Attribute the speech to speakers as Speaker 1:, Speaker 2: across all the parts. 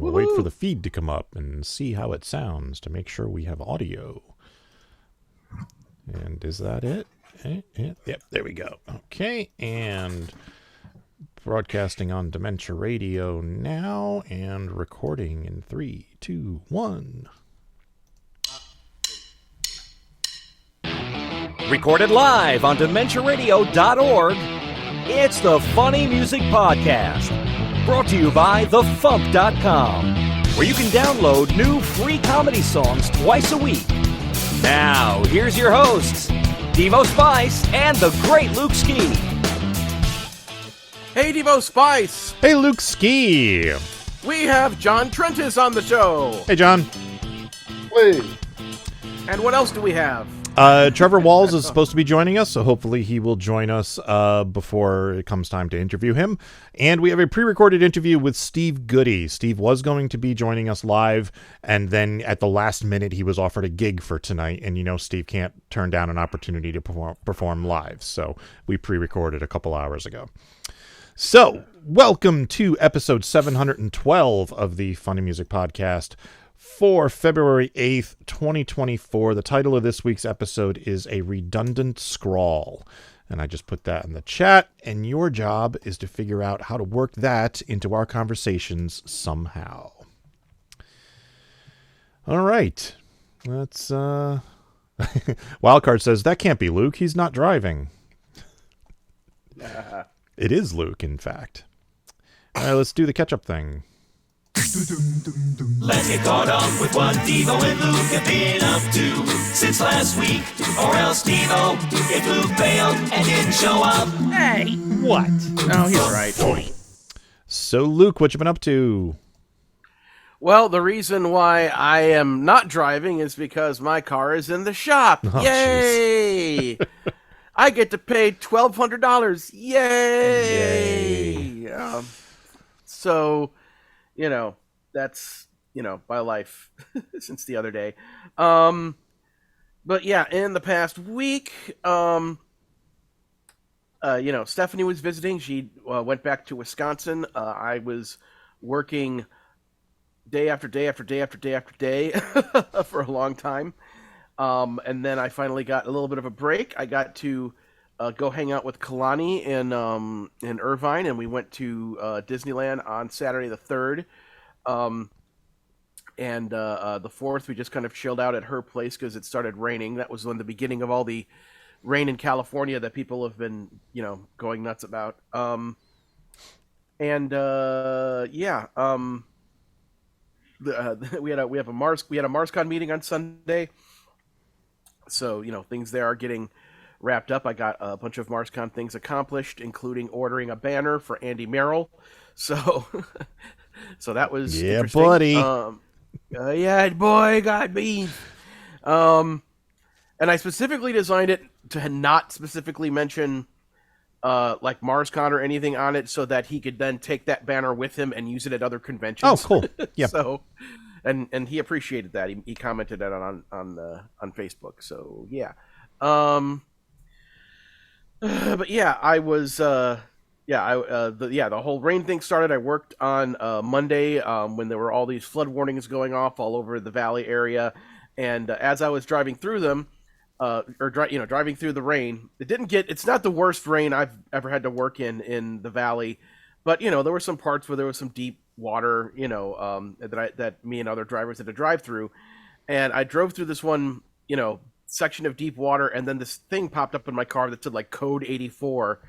Speaker 1: we'll wait for the feed to come up and see how it sounds to make sure we have audio. And is that it? Yep, there we go. Okay, and broadcasting on Dementia Radio now and recording in 3, 2, 1.
Speaker 2: Recorded live on DementiaRadio.org, it's the Funny Music Podcast, brought to you by FuMP.com, where you can download new free comedy songs twice a week. Now, here's your hosts, Devo Spice and the great Luke Ski.
Speaker 3: Hey, Devo Spice!
Speaker 1: Hey, Luke Ski!
Speaker 3: We have John Trentes on the show!
Speaker 1: Hey, John.
Speaker 4: Hey.
Speaker 3: And what else do we have?
Speaker 1: Trevor Walls is supposed to be joining us, so hopefully he will join us before it comes time to interview him. And we have a pre-recorded interview with Steve Goodie. Steve was going to be joining us live, and then at the last minute he was offered a gig for tonight, and you know Steve can't turn down an opportunity to perform live, so we pre-recorded a couple hours ago. So, welcome to episode 712 of the Funny Music Podcast for February 8th, 2024. The title of this week's episode is A Redundant Scrawl. And I just put that in the chat, and your job is to figure out how to work that into our conversations somehow. All right. Let's, Wildcard says, that can't be Luke. He's not driving. It is Luke, in fact. All right, let's do the catch-up thing.
Speaker 5: Let's get caught up with what Devo and Luke have been up to since last week. Or else Devo, if Luke bailed and didn't show up.
Speaker 2: Hey, what?
Speaker 3: Oh, he's right.
Speaker 1: So, Luke, what you been up to?
Speaker 3: Well, the reason why I am not driving is because my car is in the shop.
Speaker 1: Oh,
Speaker 3: Yay! I get to pay $1,200. Yay! So, you know, that's, my life since the other day. But yeah, in the past week, Stephanie was visiting. She went back to Wisconsin. I was working day after day after day after day after day for a long time. And then I finally got a little bit of a break. I got to go hang out with Kalani in Irvine, and we went to Disneyland on Saturday the 3rd. And the 4th, we just kind of chilled out at her place because it started raining. That was when the beginning of all the rain in California that people have been, going nuts about. We had a MarsCon meeting on Sunday. So, things there are getting wrapped up. I got a bunch of MarsCon things accomplished, including ordering a banner for Andy Merrill. So, so that was interesting.
Speaker 1: Buddy.
Speaker 3: Yeah, boy, got me. And I specifically designed it to not specifically mention like MarsCon or anything on it, so that he could then take that banner with him and use it at other conventions.
Speaker 1: Oh, cool. Yeah.
Speaker 3: So, and he appreciated that. He commented that on Facebook. So yeah. But yeah, I was the whole rain thing started. I worked on Monday when there were all these flood warnings going off all over the valley area, and as I was driving through them, driving through the rain, it's not the worst rain I've ever had to work in the valley, but there were some parts where there was some deep water, that me and other drivers had to drive through, and I drove through this one, section of deep water, and then this thing popped up in my car that said like code 84,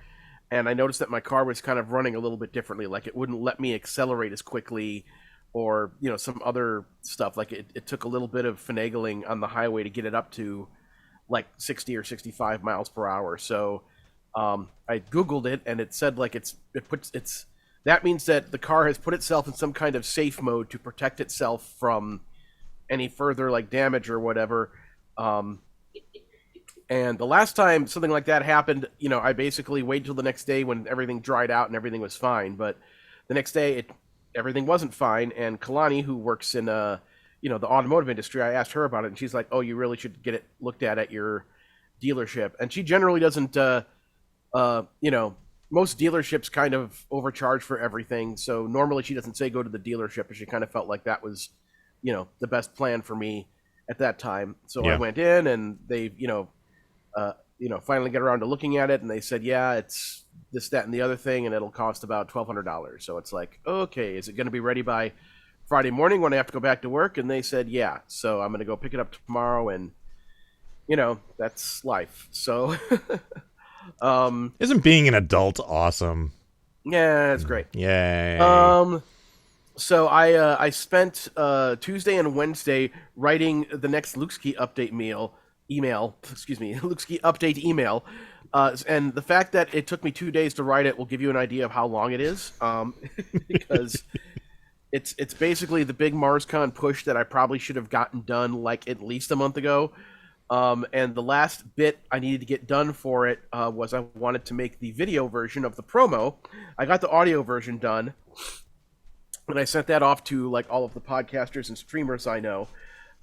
Speaker 3: and I noticed that my car was kind of running a little bit differently, like it wouldn't let me accelerate as quickly, or some other stuff. Like it took a little bit of finagling on the highway to get it up to like 60 or 65 miles per hour. So I googled it, and it said like that means that the car has put itself in some kind of safe mode to protect itself from any further like damage or whatever. And the last time something like that happened, I basically waited till the next day when everything dried out and everything was fine. But the next day, everything wasn't fine. And Kalani, who works in the automotive industry, I asked her about it, and she's like, "Oh, you really should get it looked at your dealership." And she generally doesn't, most dealerships kind of overcharge for everything. So normally she doesn't say go to the dealership, but she kind of felt like that was, the best plan for me at that time. So I went in and they, finally get around to looking at it, and they said, yeah, it's this, that, and the other thing, and it'll cost about $1,200. So it's like, okay, is it going to be ready by Friday morning when I have to go back to work? And they said, yeah. So I'm going to go pick it up tomorrow, and that's life. So
Speaker 1: isn't being an adult awesome?
Speaker 3: Yeah, it's great.
Speaker 1: Yay.
Speaker 3: So I spent Tuesday and Wednesday writing the next Lukeski update Lukeski update email. And the fact that it took me 2 days to write it will give you an idea of how long it is. Because it's basically the big MarsCon push that I probably should have gotten done like at least a month ago. And the last bit I needed to get done for it was I wanted to make the video version of the promo. I got the audio version done, and I sent that off to like all of the podcasters and streamers I know.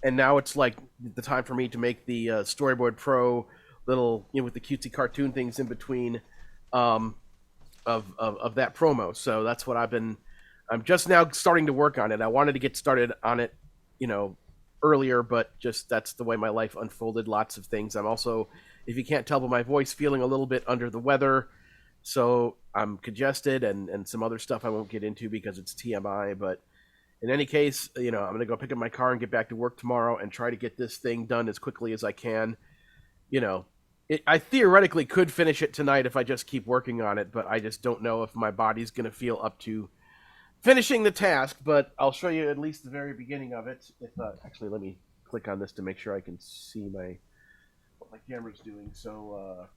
Speaker 3: And now it's like the time for me to make the Storyboard Pro little, with the cutesy cartoon things in between of that promo. So that's what I'm just now starting to work on it. I wanted to get started on it, earlier, but just that's the way my life unfolded. Lots of things. I'm also, if you can't tell by my voice, feeling a little bit under the weather. So I'm congested and some other stuff I won't get into because it's TMI. But in any case, I'm going to go pick up my car and get back to work tomorrow and try to get this thing done as quickly as I can. I theoretically could finish it tonight if I just keep working on it, but I just don't know if my body's going to feel up to finishing the task. But I'll show you at least the very beginning of it. Actually, let me click on this to make sure I can see what my camera's doing. So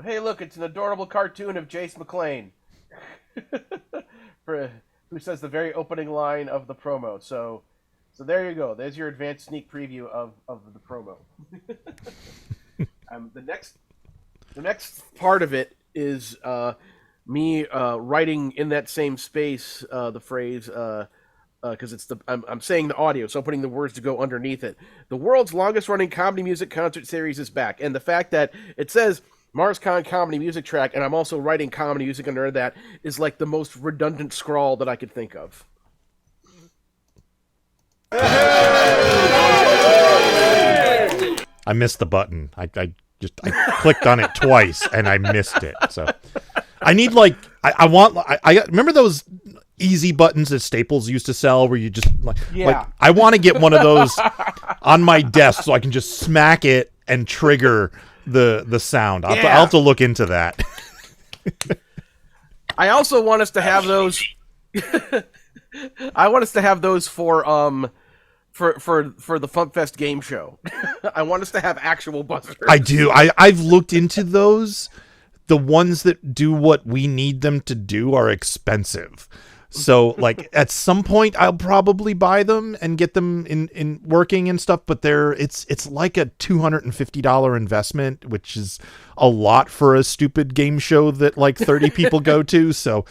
Speaker 3: hey, look, it's an adorable cartoon of Jace McClain, who says the very opening line of the promo. So there you go. There's your advanced sneak preview of the promo. The next part of it is me writing in that same space the phrase, because I'm saying the audio, so I'm putting the words to go underneath it. The world's longest running comedy music concert series is back, and the fact that it says MarsCon comedy music track, and I'm also writing comedy music under that, is like the most redundant scrawl that I could think of.
Speaker 1: I missed the button. I clicked on it twice and I missed it. So I need I remember those easy buttons that Staples used to sell where you just I want to get one of those on my desk so I can just smack it and trigger the sound. I'll have to look into that.
Speaker 3: I also want us to have those. I want us to have those for the FuMPFest game show. I want us to have actual buzzers.
Speaker 1: I do. I've looked into those. The ones that do what we need them to do are expensive. So at some point I'll probably buy them and get them in working and stuff, but it's like a $250 investment, which is a lot for a stupid game show that 30 people go to. So,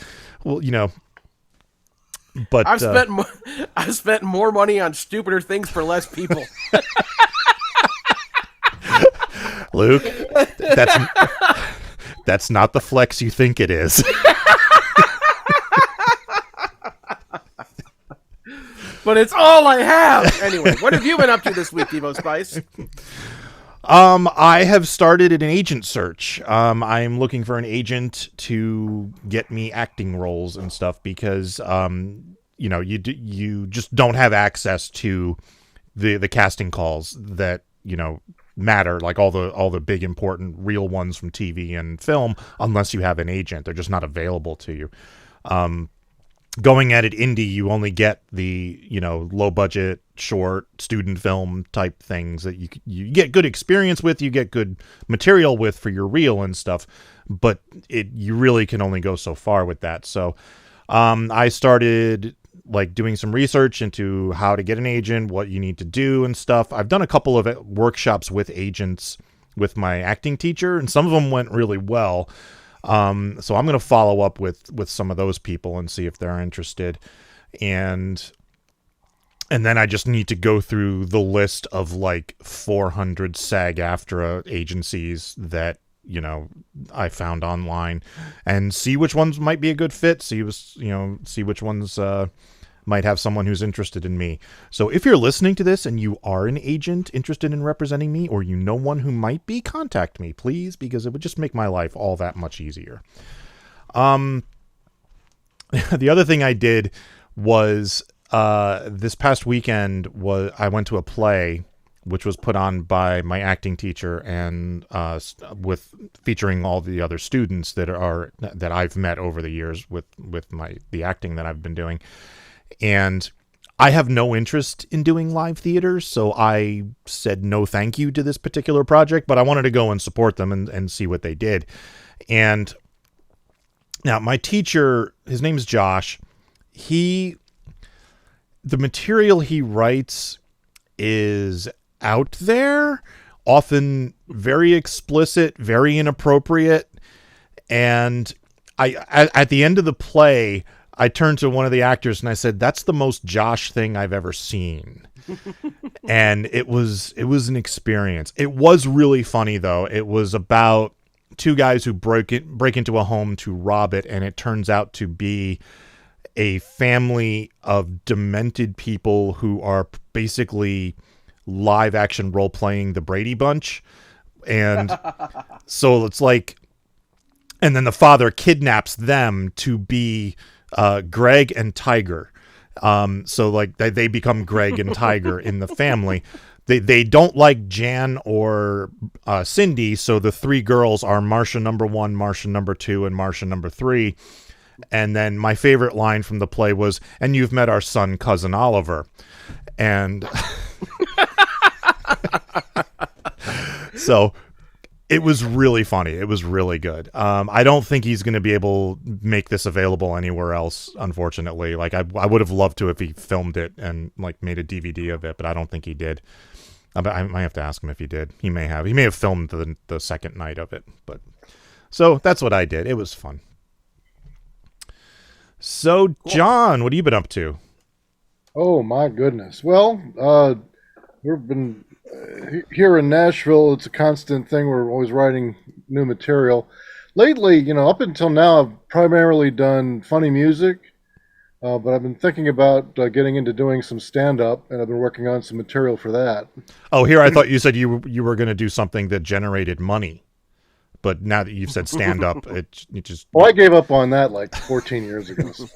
Speaker 1: but
Speaker 3: I've spent more money on stupider things for less people.
Speaker 1: Luke, that's not the flex you think it is.
Speaker 3: But it's all I have. Anyway, what have you been up to this week, Devo Spice?
Speaker 1: I have started an agent search. I'm looking for an agent to get me acting roles and stuff because, you just don't have access to the casting calls that, matter, like all the big important real ones from TV and film, unless you have an agent. They're just not available to you. Going at it indie, you only get the low budget short student film type things that you get good experience with, you get good material with for your reel and stuff, but you really can only go so far with that. So I started doing some research into how to get an agent, what you need to do and stuff. I've done a couple of workshops with agents with my acting teacher, and some of them went really well. So I'm going to follow up with some of those people and see if they're interested. And then I just need to go through the list of 400 SAG-AFTRA agencies that I found online, and see which ones might be a good fit. See which ones might have someone who's interested in me. So if you're listening to this and you are an agent interested in representing me, or you know one who might be, contact me, please, because it would just make my life all that much easier. The other thing I did was this past weekend I went to a play which was put on by my acting teacher and with featuring all the other students that I've met over the years with the acting that I've been doing. And I have no interest in doing live theater, so I said no thank you to this particular project, but I wanted to go and support them and see what they did. And now my teacher, his name's Josh, the material he writes is out there, often very explicit, very inappropriate. And at the end of the play, I turned to one of the actors and I said, "That's the most Josh thing I've ever seen." And it was an experience. It was really funny, though. It was about two guys who break into a home to rob it, and it turns out to be a family of demented people who are basically live action role playing the Brady Bunch. And so it's like, and then the father kidnaps them to be Greg and Tiger. So like they become Greg and Tiger in the family. They don't like Jan or Cindy, so the three girls are Marcia number 1, Marcia number 2, and Marcia number 3. And then my favorite line from the play was, "And you've met our son, cousin Oliver." And so it was really funny. It was really good. I don't think he's going to be able to make this available anywhere else, unfortunately. Like I would have loved to if he filmed it and like made a DVD of it, but I don't think he did. I might have to ask him if he did. He may have. He may have filmed the second night of it. But so that's what I did. It was fun. So, John, what have you been up to?
Speaker 4: Oh my goodness. Well, we've been here in Nashville. It's a constant thing. We're always writing new material. Lately, up until now, I've primarily done funny music, but I've been thinking about getting into doing some stand-up, and I've been working on some material for that.
Speaker 1: Oh, here I thought you said you were going to do something that generated money, but now that you've said stand-up, it just.
Speaker 4: Well, I gave up on that like 14 years ago. So.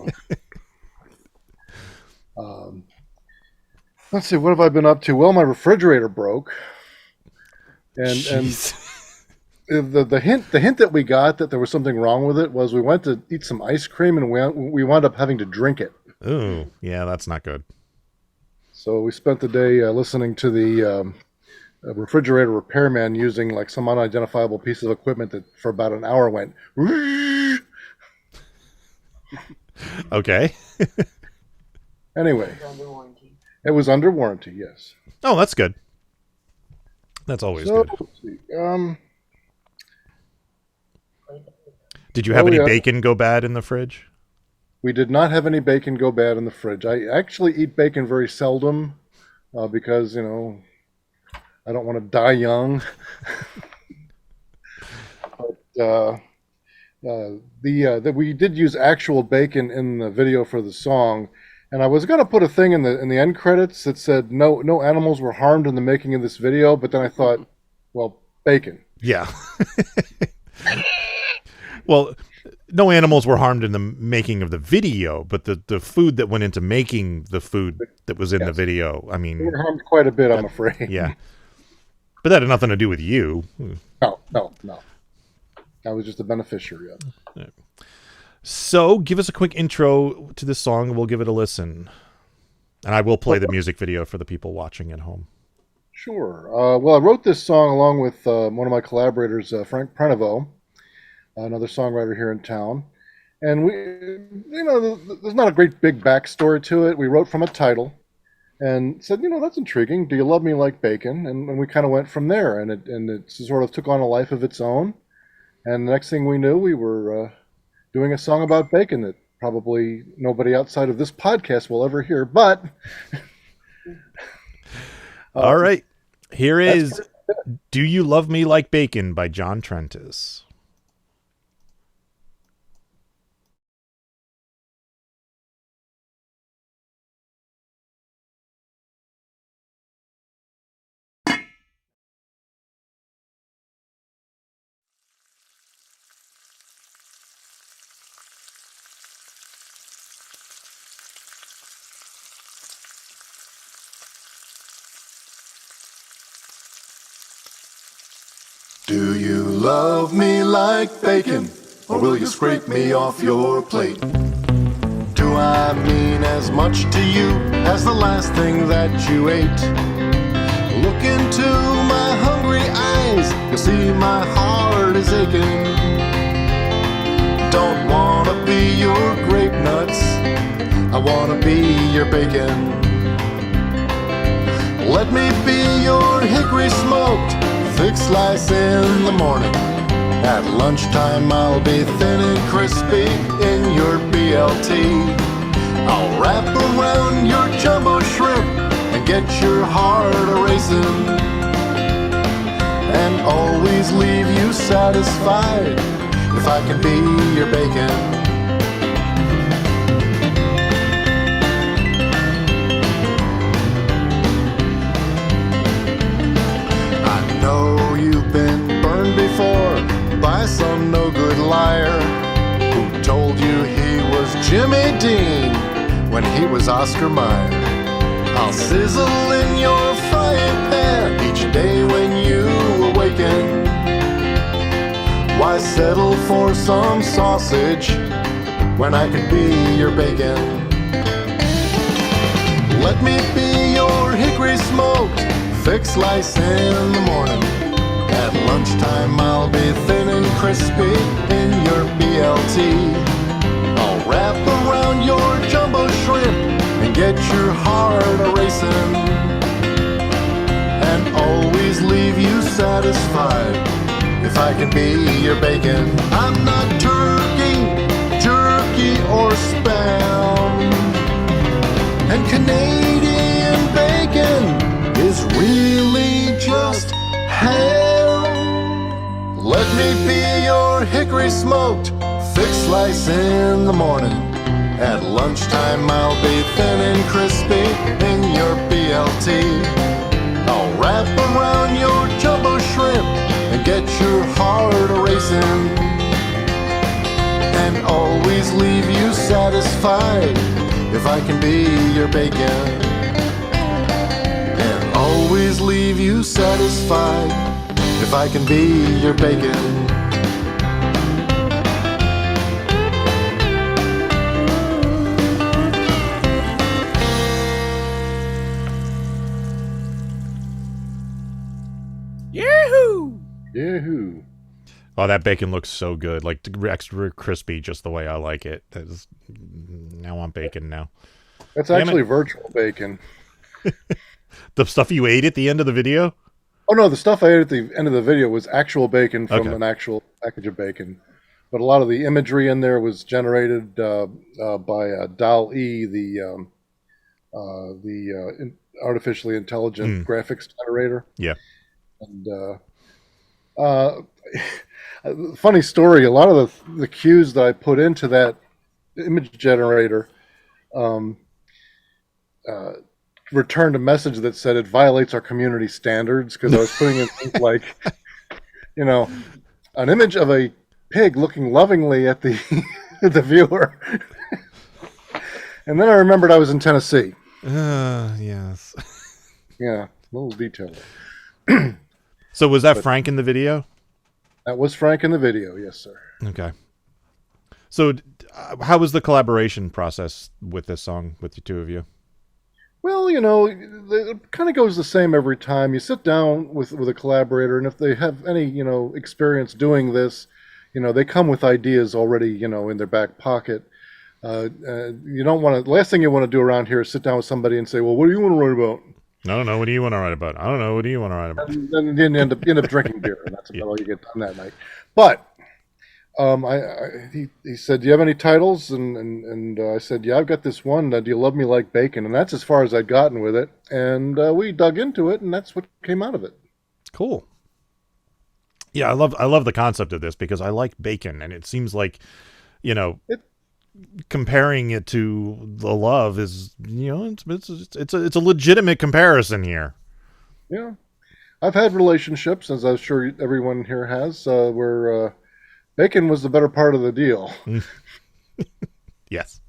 Speaker 4: Let's see, what have I been up to? Well, my refrigerator broke, and the hint that we got that there was something wrong with it was we went to eat some ice cream and we wound up having to drink it.
Speaker 1: Ooh, yeah, that's not good.
Speaker 4: So we spent the day listening to the refrigerator repairman using like some unidentifiable piece of equipment that for about an hour went.
Speaker 1: Okay.
Speaker 4: Anyway. It was under warranty, yes.
Speaker 1: Oh, that's good. That's always good.
Speaker 4: Let's see.
Speaker 1: Did you have any bacon go bad in the fridge?
Speaker 4: We did not have any bacon go bad in the fridge. I actually eat bacon very seldom because, I don't want to die young. But we did use actual bacon in the video for the song. And I was going to put a thing in the end credits that said no animals were harmed in the making of this video, but then I thought, well, bacon.
Speaker 1: Yeah. Well, no animals were harmed in the making of the video, but the food that went into making the food that was in the video, I mean...
Speaker 4: They were harmed quite a bit, I'm afraid.
Speaker 1: Yeah. But that had nothing to do with you.
Speaker 4: No. I was just a beneficiary of it.
Speaker 1: So, give us a quick intro to this song, and we'll give it a listen. And I will play the music video for the people watching at home.
Speaker 4: Sure. Well, I wrote this song along with one of my collaborators, Frank Prenovo, another songwriter here in town. And we, there's not a great big backstory to it. We wrote from a title and said, that's intriguing. Do you love me like bacon? And we kind of went from there. And it sort of took on a life of its own. And the next thing we knew, we were... doing a song about bacon that probably nobody outside of this podcast will ever hear, but...
Speaker 1: All right. Here is Do You Love Me Like Bacon by John Trentes.
Speaker 6: Do you love me like bacon, or will you scrape me off your plate? Do I mean as much to you as the last thing that you ate? Look into my hungry eyes, you'll see my heart is aching. Don't wanna be your grape nuts, I wanna be your bacon. Let me be your hickory smoked, thick slice in the morning. At lunchtime I'll be thin and crispy in your BLT. I'll wrap around your jumbo shrimp and get your heart a-racing, and always leave you satisfied if I can be your bacon. By some no-good liar who told you he was Jimmy Dean when he was Oscar Mayer. I'll sizzle in your frying pan each day when you awaken. Why settle for some sausage when I can be your bacon? Let me be your hickory smoked, thick slice in the morning. At lunchtime I'll be thin and crispy in your BLT. I'll wrap around your jumbo shrimp and get your heart a-racing, and always leave you satisfied if I can be your bacon. I'm not turkey, jerky, or spam, and Canadian bacon is really just ham. Let me be your hickory smoked, thick slice in the morning. At lunchtime I'll be thin and crispy in your BLT. I'll wrap around your jumbo shrimp and get your heart a-racing, and always leave you satisfied if I can be your bacon. And always leave you satisfied if I can be your bacon.
Speaker 3: Yahoo!
Speaker 4: Yahoo!
Speaker 1: Oh, that bacon looks so good. Like extra crispy, just the way I like it. I want bacon now.
Speaker 4: That's actually virtual bacon.
Speaker 1: The stuff you ate at the end of the video?
Speaker 4: Oh, no, the stuff I ate at the end of the video was actual bacon from an actual package of bacon. But a lot of the imagery in there was generated by DAL-E, the artificially intelligent graphics generator.
Speaker 1: Yeah.
Speaker 4: And funny story, a lot of the cues that I put into that image generator returned a message that said it violates our community standards, because I was putting in things like, an image of a pig looking lovingly at the at the viewer. And then I remembered I was in Tennessee.
Speaker 1: Yes.
Speaker 4: Yeah, a little detail.
Speaker 1: So was that Frank in the video?
Speaker 4: That was Frank in the video, yes, sir.
Speaker 1: Okay. So how was the collaboration process with this song, with the two of you?
Speaker 4: Well, it kind of goes the same every time. You sit down with a collaborator, and if they have any, experience doing this, they come with ideas already, in their back pocket. You don't want to. The last thing you want to do around here is sit down with somebody and say, "Well, what do you want to write about?"
Speaker 1: I don't know. What do you want to write about? I don't know. What do you want to write about?
Speaker 4: And then you end up drinking beer, and that's about all you get done that night. But he said, "Do you have any titles?" And I said, "Yeah, I've got this one. Do you love me like bacon?" And that's as far as I'd gotten with it. And we dug into it, and that's what came out of it.
Speaker 1: Cool. Yeah, I love the concept of this because I like bacon, and it seems like, comparing it to the love is, it's a legitimate comparison here.
Speaker 4: Yeah. I've had relationships, as I'm sure everyone here has, where bacon was the better part of the deal.
Speaker 1: Yes.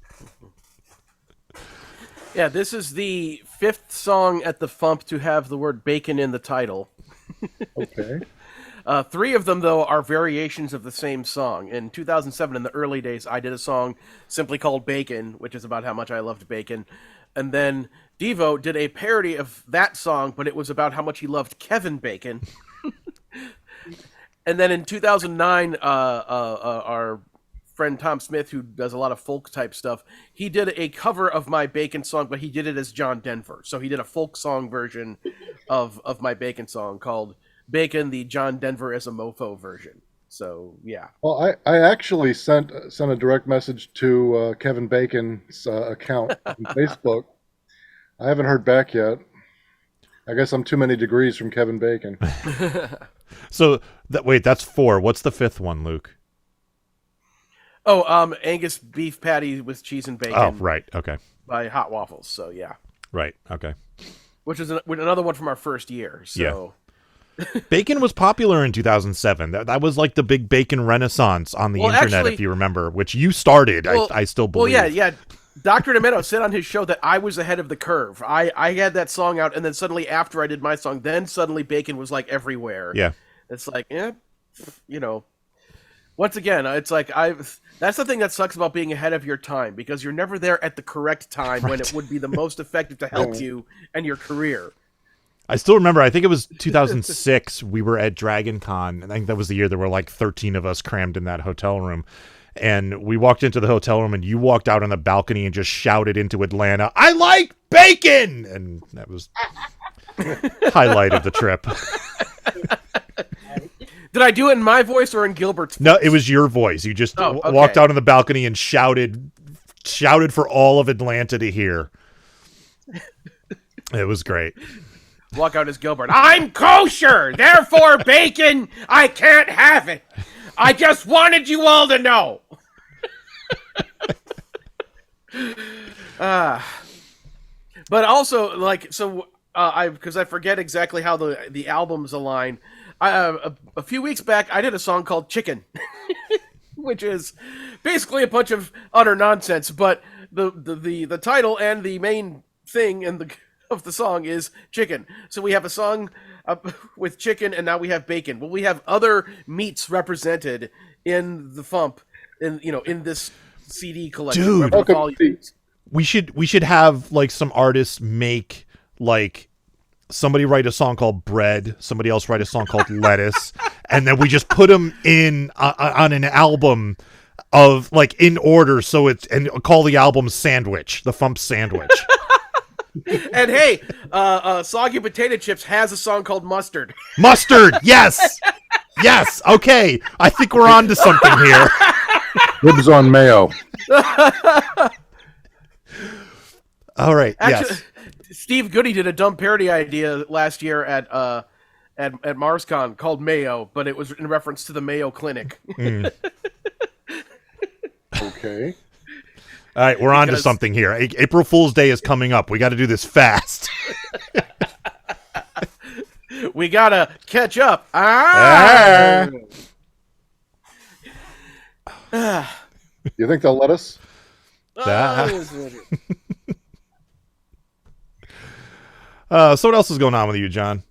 Speaker 3: Yeah, this is the 5th song at the FuMP to have the word bacon in the title.
Speaker 4: Okay.
Speaker 3: 3 of them, though, are variations of the same song. In 2007, in the early days, I did a song simply called Bacon, which is about how much I loved bacon. And then Devo did a parody of that song, but it was about how much he loved Kevin Bacon. And then in 2009, our friend Tom Smith, who does a lot of folk type stuff, he did a cover of my Bacon song, but he did it as John Denver. So he did a folk song version of my Bacon song called Bacon, the John Denver as a mofo version. So yeah.
Speaker 4: Well, I actually sent a direct message to Kevin Bacon's account on Facebook. I haven't heard back yet. I guess I'm too many degrees from Kevin Bacon.
Speaker 1: So that's 4. What's the 5th one, Luke?
Speaker 3: Oh, Angus beef patty with cheese and bacon.
Speaker 1: Oh, right. Okay.
Speaker 3: By Hot Waffles. So yeah.
Speaker 1: Right. Okay.
Speaker 3: Which is another one from our first year. So.
Speaker 1: Yeah. Bacon was popular in 2007. That was like the big bacon renaissance on the internet,
Speaker 3: actually,
Speaker 1: if you remember, which you started. I still believe.
Speaker 3: Well, yeah. Dr. Dementia said on his show that I was ahead of the curve. I had that song out, and then suddenly after I did my song, then suddenly bacon was like everywhere.
Speaker 1: Yeah.
Speaker 3: It's like, once again, it's like that's the thing that sucks about being ahead of your time, because you're never there at the correct time when it would be the most effective to help you and your career.
Speaker 1: I still remember, I think it was 2006, we were at Dragon Con, and I think that was the year there were like 13 of us crammed in that hotel room. And we walked into the hotel room, and you walked out on the balcony and just shouted into Atlanta, "I like bacon!" And that was highlight of the trip.
Speaker 3: Did I do it in my voice or in Gilbert's voice?
Speaker 1: No, it was your voice. You just walked out on the balcony and shouted for all of Atlanta to hear. It was great.
Speaker 3: Walk out as Gilbert. I'm kosher, therefore bacon, I can't have it. I just wanted you all to know. But also, because I forget exactly how the albums align. A few weeks back, I did a song called Chicken, which is basically a bunch of utter nonsense. But the title and the main thing of the song is chicken. So we have a song with chicken, and now we have bacon. Well, we have other meats represented in the FuMP, in this CD collection.
Speaker 1: Dude, we should have like some artists make like somebody write a song called Bread, somebody else write a song called Lettuce, and then we just put them in on an album of like in order, and call the album Sandwich, the FuMP Sandwich.
Speaker 3: And hey, Soggy Potato Chips has a song called Mustard.
Speaker 1: Mustard, yes, yes. Okay, I think we're on to something here.
Speaker 4: Ribs on mayo.
Speaker 1: All right.
Speaker 3: Actually,
Speaker 1: yes.
Speaker 3: Steve Goodie did a dumb parody idea last year at MarsCon called Mayo, but it was in reference to the Mayo Clinic.
Speaker 1: Mm.
Speaker 4: Okay.
Speaker 1: All right, we're on to something here. April Fool's Day is coming up. We got to do this fast.
Speaker 3: We got to catch up.
Speaker 4: You think they'll let us?
Speaker 1: So what else is going on with you, John?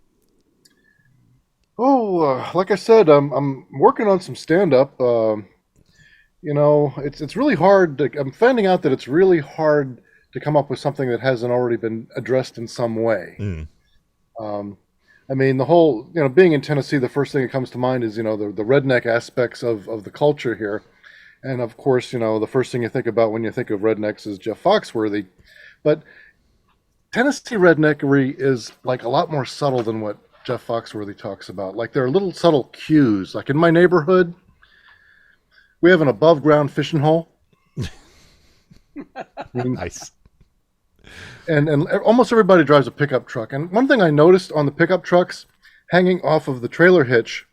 Speaker 4: Like I said, I'm working on some stand-up. It's really hard. I'm finding out that it's really hard to come up with something that hasn't already been addressed in some way.
Speaker 1: Mm.
Speaker 4: I mean, the whole, being in Tennessee, the first thing that comes to mind is, the redneck aspects of the culture here. And of course, the first thing you think about when you think of rednecks is Jeff Foxworthy. But Tennessee redneckery is like a lot more subtle than what Jeff Foxworthy talks about. Like there are little subtle cues. Like in my neighborhood, we have an above ground fishing hole.
Speaker 1: Nice.
Speaker 4: And almost everybody drives a pickup truck. And one thing I noticed on the pickup trucks hanging off of the trailer hitch.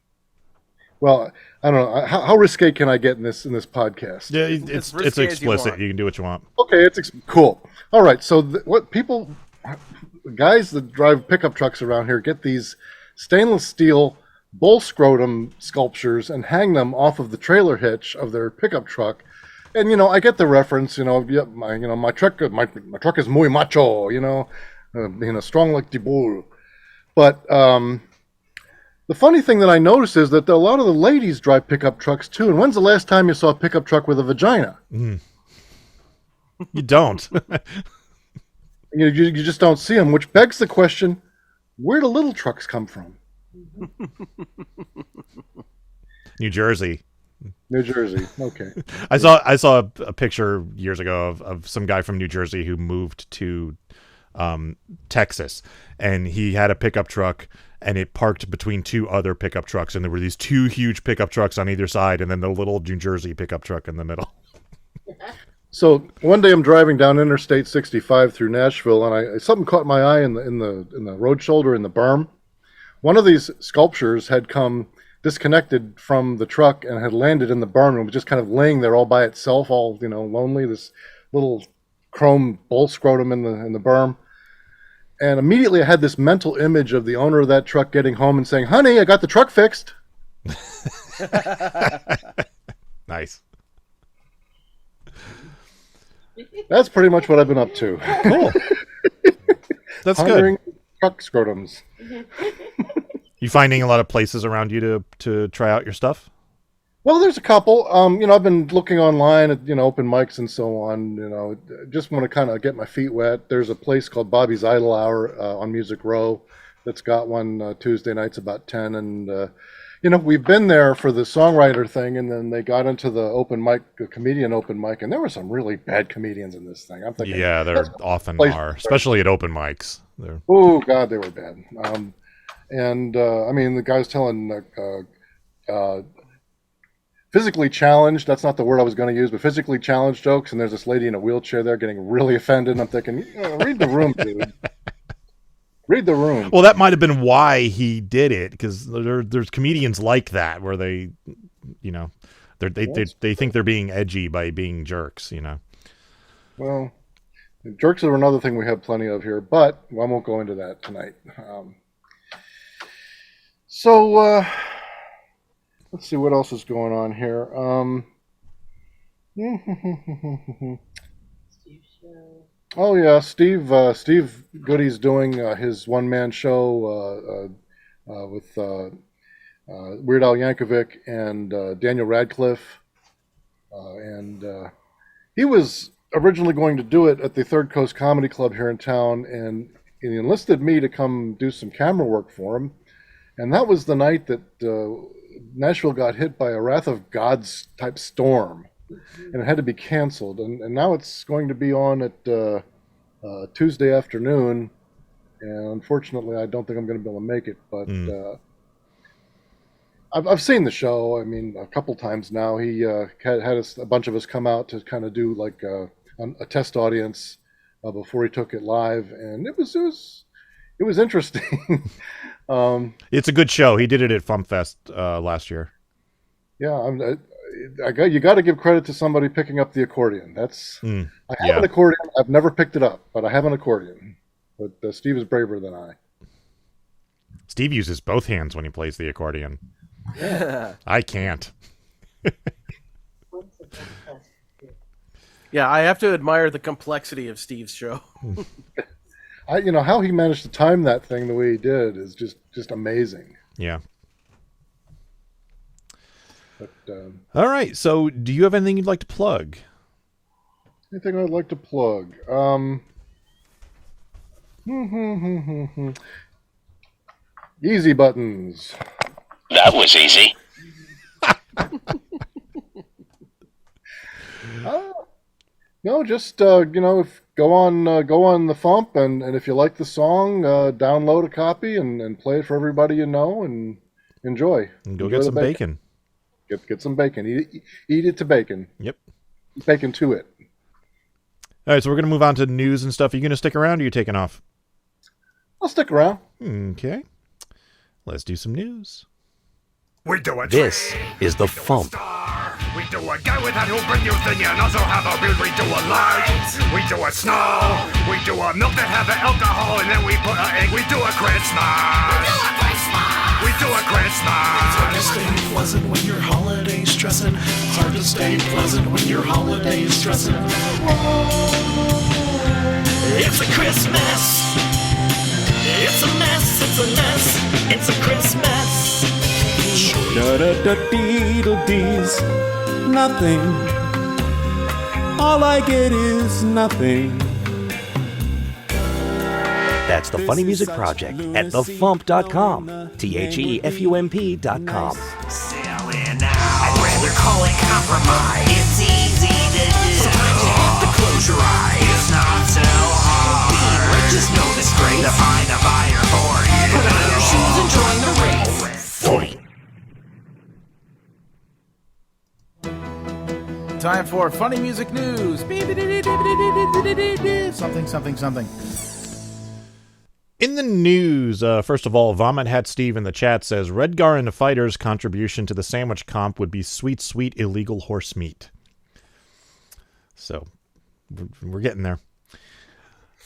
Speaker 4: Well, I don't know. How risque can I get in this podcast?
Speaker 1: Yeah,
Speaker 3: As
Speaker 1: it's
Speaker 3: risque as you
Speaker 1: explicit.
Speaker 3: want.
Speaker 1: You can do what you want.
Speaker 4: Okay, it's cool. All right, so guys that drive pickup trucks around here get these stainless steel bull scrotum sculptures and hang them off of the trailer hitch of their pickup truck. And I get the reference. My truck is muy macho. Strong like the bull. But the funny thing that I noticed is that a lot of the ladies drive pickup trucks too. And when's the last time you saw a pickup truck with a vagina?
Speaker 1: You don't.
Speaker 4: You just don't see them, which begs the question: where do little trucks come from?
Speaker 1: New Jersey.
Speaker 4: New Jersey. Okay.
Speaker 1: I saw a picture years ago of some guy from New Jersey who moved to Texas, and he had a pickup truck, and it parked between two other pickup trucks, and there were these two huge pickup trucks on either side, and then the little New Jersey pickup truck in the middle.
Speaker 4: So one day I'm driving down Interstate 65 through Nashville, and something caught my eye in the road shoulder in the berm. One of these sculptures had come disconnected from the truck and had landed in the berm and was just kind of laying there all by itself, all lonely. This little chrome bull scrotum in the berm. And immediately I had this mental image of the owner of that truck getting home and saying, "Honey, I got the truck fixed."
Speaker 1: Nice.
Speaker 4: That's pretty much what I've been up to.
Speaker 1: Cool. That's
Speaker 4: Hungering
Speaker 1: good.
Speaker 4: truck scrotums.
Speaker 1: You finding a lot of places around you to try out your stuff?
Speaker 4: Well, there's a couple. I've been looking online at open mics and so on. Just want to kind of get my feet wet. There's a place called Bobby's Idle Hour on Music Row that's got one Tuesday nights about 10, and we've been there for the songwriter thing, and then they got into the open mic, comedian open mic, and there were some really bad comedians in this thing. I'm thinking,
Speaker 1: Yeah, there often are, especially at open mics.
Speaker 4: Oh God, they were bad. The guy's telling physically challenged, that's not the word I was going to use, but physically challenged jokes, and there's this lady in a wheelchair there getting really offended, and I'm thinking, read the room, dude. Read the room.
Speaker 1: Well, that might have been why he did it, because there's comedians like that where they think they're being edgy by being jerks.
Speaker 4: Well, jerks are another thing we have plenty of here, but I won't go into that tonight. Let's see what else is going on here. Oh yeah, Steve Goodie's doing his one-man show with Weird Al Yankovic and Daniel Radcliffe, and he was originally going to do it at the Third Coast Comedy Club here in town, and he enlisted me to come do some camera work for him, and that was the night that Nashville got hit by a Wrath of God's type storm, and it had to be canceled, and now it's going to be on at Tuesday afternoon, and unfortunately I don't think I'm going to be able to make it, but I've seen the show, a couple times now. He had a bunch of us come out to kind of do like a test audience before he took it live, and it was interesting.
Speaker 1: It's a good show. He did it at FuMPFest last year.
Speaker 4: Yeah, you got to give credit to somebody picking up the accordion. I have an accordion. I've never picked it up, but I have an accordion. But Steve is braver than I.
Speaker 1: Steve uses both hands when he plays the accordion.
Speaker 3: Yeah.
Speaker 1: I can't.
Speaker 3: Yeah, I have to admire the complexity of Steve's show.
Speaker 4: How he managed to time that thing the way he did is just amazing.
Speaker 1: Yeah.
Speaker 4: But,
Speaker 1: all right. So, do you have anything you'd like to plug?
Speaker 4: Anything I'd like to plug? Easy buttons.
Speaker 7: That was easy.
Speaker 4: No, just if go on the FuMP, and if you like the song, download a copy and play it for everybody and enjoy.
Speaker 1: And go get some bacon.
Speaker 4: Get some bacon. Eat it to bacon.
Speaker 1: Yep.
Speaker 4: Bacon to it.
Speaker 1: All right, so we're going to move on to news and stuff. Are you going to stick around, or are you taking off?
Speaker 4: I'll stick around.
Speaker 1: Okay. let's do some news.
Speaker 8: We do a
Speaker 2: This is the FuMP.
Speaker 8: We do a go with that who'll bring you thing and also have a build. We do a light, we do a snow, we do a milk that have an alcohol, and then we put an egg. We do a Christmas. We do a Christmas.
Speaker 9: Hard to stay pleasant when your holiday's stressing. Hard to stay pleasant when your holiday is stressing.
Speaker 5: It's a Christmas. It's a mess, it's a mess, it's a Christmas.
Speaker 10: Da-da-da-dee-da-dees. Nothing. All I get is nothing.
Speaker 2: That's the Funny Music Project at thefump.com. THEFUMP.com.
Speaker 5: Selling out. I'd rather call it compromise. It's easy to do. Sometimes you have to close your eyes. It's not so hard. Being rich is no disgrace. To find a buyer for you. Put on your shoes and join the race.
Speaker 11: Time for funny music news. Something, something, something.
Speaker 1: In the news, first of all, Vomit Hat Steve in the chat says, Redgar and the Fighters' contribution to the sandwich comp would be sweet, sweet illegal horse meat. So, we're getting there.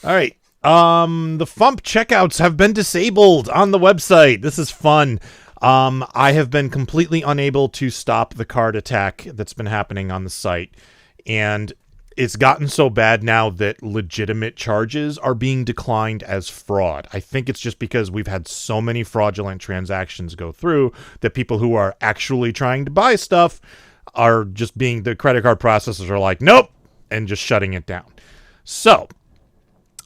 Speaker 1: All right. The FuMP checkouts have been disabled on the website. This is fun. I have been completely unable to stop the card attack that's been happening on the site. And it's gotten so bad now that legitimate charges are being declined as fraud. I think it's just because we've had so many fraudulent transactions go through that people who are actually trying to buy stuff are just being, the credit card processors are like, nope, and just shutting it down. So,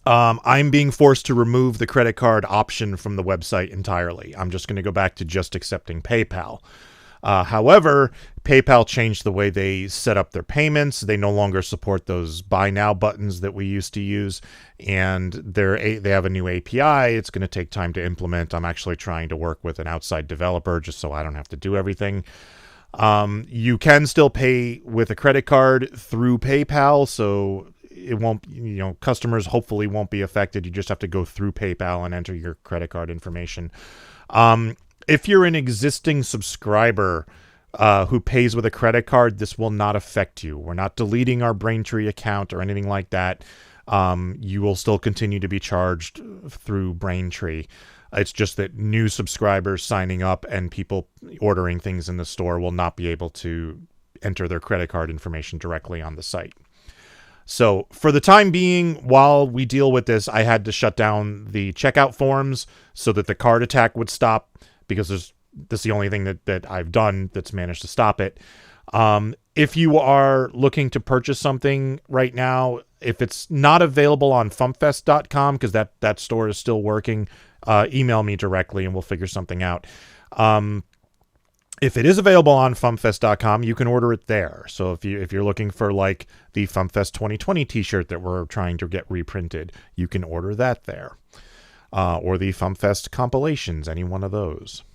Speaker 1: I'm being forced to remove the credit card option from the website entirely. I'm just going to go back to just accepting PayPal. However, PayPal changed the way they set up their payments. They no longer support those buy now buttons that we used to use, and they have a new API. It's going to take time to implement. I'm actually trying to work with an outside developer just so I don't have to do everything. You can still pay with a credit card through PayPal, so it won't, customers hopefully won't be affected. You just have to go through PayPal and enter your credit card information. If you're an existing subscriber who pays with a credit card, this will not affect you. We're not deleting our Braintree account or anything like that. You will still continue to be charged through Braintree. It's just that new subscribers signing up and people ordering things in the store will not be able to enter their credit card information directly on the site. So for the time being, while we deal with this, I had to shut down the checkout forms so that the card attack would stop, because this is the only thing that I've done that's managed to stop it. If you are looking to purchase something right now, if it's not available on FuMPFest.com, because that store is still working, email me directly and we'll figure something out. If it is available on FuMPFest.com, you can order it there. So if you're looking for like the FuMPFest 2020 t-shirt that we're trying to get reprinted, you can order that there. Or the FuMPFest compilations, any one of those.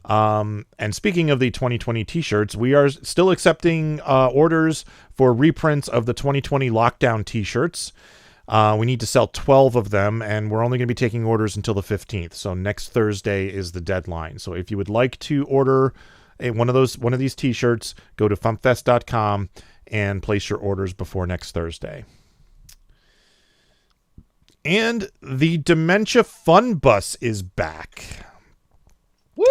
Speaker 1: And speaking of the 2020 t-shirts, we are still accepting orders for reprints of the 2020 lockdown t-shirts. We need to sell 12 of them, and we're only going to be taking orders until the 15th. So next Thursday is the deadline. So if you would like to order one of these t-shirts, go to FuMPFest.com and place your orders before next Thursday. And the Dementia Fun Bus is back. Woo!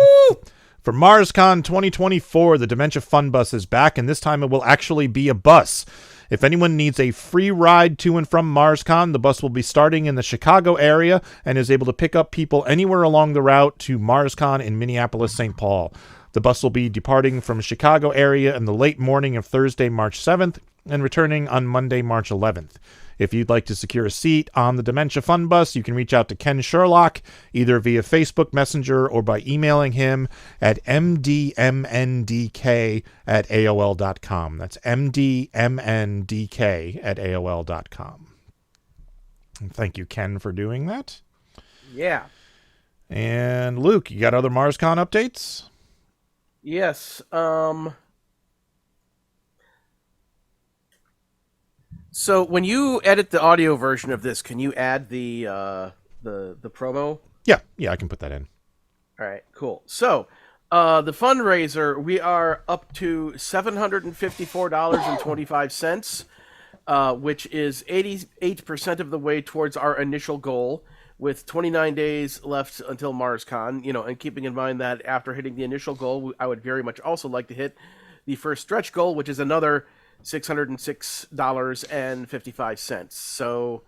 Speaker 1: For MarsCon 2024, the Dementia Fun Bus is back, and this time it will actually be a bus. If anyone needs a free ride to and from MarsCon, the bus will be starting in the Chicago area and is able to pick up people anywhere along the route to MarsCon in Minneapolis, St. Paul. The bus will be departing from Chicago area in the late morning of Thursday, March 7th, and returning on Monday, March 11th. If you'd like to secure a seat on the Dementia Fun Bus, you can reach out to Ken Sherlock, either via Facebook Messenger or by emailing him at mdmndk@aol.com. That's mdmndk@aol.com. And thank you, Ken, for doing that.
Speaker 3: Yeah.
Speaker 1: And Luke, you got other MarsCon updates?
Speaker 3: Yes. So when you edit the audio version of this, can you add the promo?
Speaker 1: Yeah, I can put that in.
Speaker 3: All right, cool. So, the fundraiser, we are up to $754.25, which is 88% of the way towards our initial goal, with 29 days left until MarsCon. And keeping in mind that after hitting the initial goal, I would very much also like to hit the first stretch goal, which is another $606.55. So,